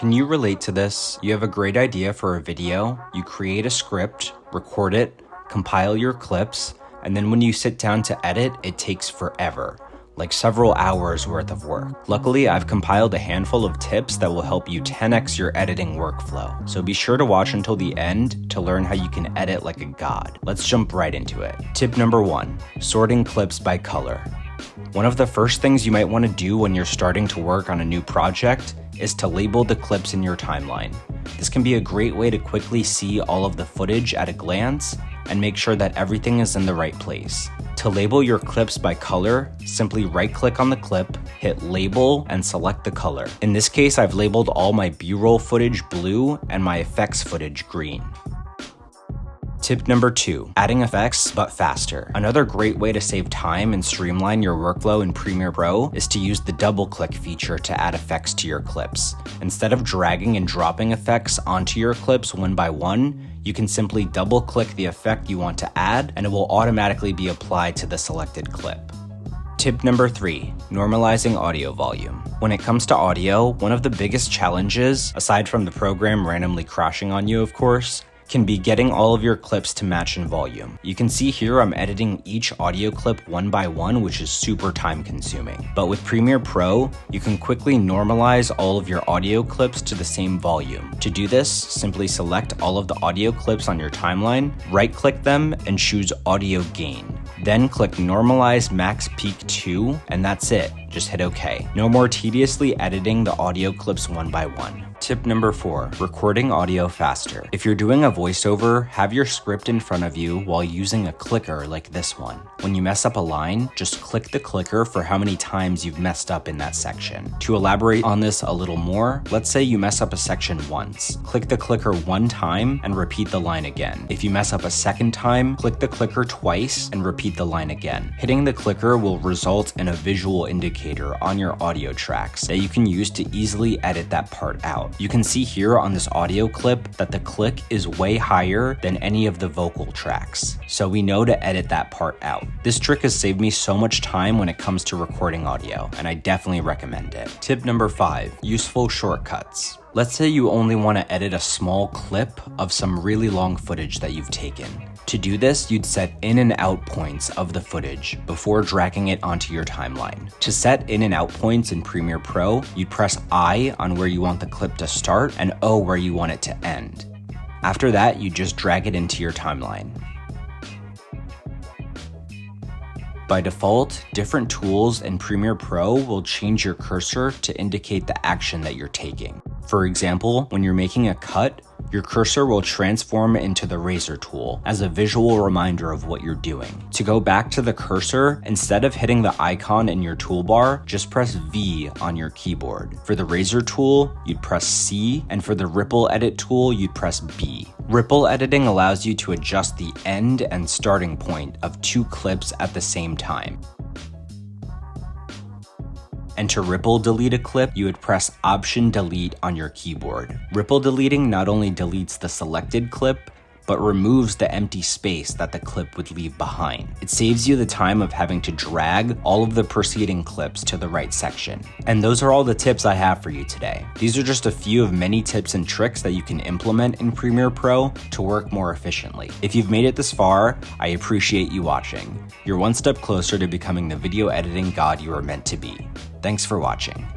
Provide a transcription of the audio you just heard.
Can you relate to this? You have a great idea for a video, you create a script, record it, compile your clips, and then when you sit down to edit, it takes forever, like several hours worth of work. Luckily, I've compiled a handful of tips that will help you 10x your editing workflow, so be sure to watch until the end to learn how you can edit like a god. Let's jump right into it. Tip number 1, sorting clips by color. One of the first things you might want to do when you're starting to work on a new project is to label the clips in your timeline. This can be a great way to quickly see all of the footage at a glance and make sure that everything is in the right place. To label your clips by color, simply right-click on the clip, hit Label, and select the color. In this case, I've labeled all my B-roll footage blue and my effects footage green. Tip number 2, adding effects but faster. Another great way to save time and streamline your workflow in Premiere Pro is to use the double-click feature to add effects to your clips. Instead of dragging and dropping effects onto your clips one by one, you can simply double-click the effect you want to add and it will automatically be applied to the selected clip. Tip number 3, normalizing audio volume. When it comes to audio, one of the biggest challenges, aside from the program randomly crashing on you of course, can be getting all of your clips to match in volume. You can see here I'm editing each audio clip one by one, which is super time consuming. But with Premiere Pro, you can quickly normalize all of your audio clips to the same volume. To do this, simply select all of the audio clips on your timeline, right-click them, and choose Audio Gain. Then click Normalize Max Peak 2, and that's it. Just hit OK. No more tediously editing the audio clips one by one. Tip number 4, recording audio faster. If you're doing a voiceover, have your script in front of you while using a clicker like this one. When you mess up a line, just click the clicker for how many times you've messed up in that section. To elaborate on this a little more, let's say you mess up a section once. Click the clicker one time and repeat the line again. If you mess up a second time, click the clicker twice and repeat the line again. Hitting the clicker will result in a visual indicator on your audio tracks that you can use to easily edit that part out. You can see here on this audio clip that the click is way higher than any of the vocal tracks, so we know to edit that part out. This trick has saved me so much time when it comes to recording audio, and I definitely recommend it. Tip number 5, useful shortcuts. Let's say you only want to edit a small clip of some really long footage that you've taken. To do this, you'd set in and out points of the footage before dragging it onto your timeline. To set in and out points in Premiere Pro, you'd press I on where you want the clip to start and O where you want it to end. After that, you just drag it into your timeline. By default, different tools in Premiere Pro will change your cursor to indicate the action that you're taking. For example, when you're making a cut, your cursor will transform into the razor tool as a visual reminder of what you're doing. To go back to the cursor, instead of hitting the icon in your toolbar, just press V on your keyboard. For the razor tool, you'd press C, and for the ripple edit tool, you'd press B. Ripple editing allows you to adjust the end and starting point of two clips at the same time. And to ripple delete a clip, you would press Option Delete on your keyboard. Ripple deleting not only deletes the selected clip, but removes the empty space that the clip would leave behind. It saves you the time of having to drag all of the preceding clips to the right section. And those are all the tips I have for you today. These are just a few of many tips and tricks that you can implement in Premiere Pro to work more efficiently. If you've made it this far, I appreciate you watching. You're one step closer to becoming the video editing god you are meant to be. Thanks for watching.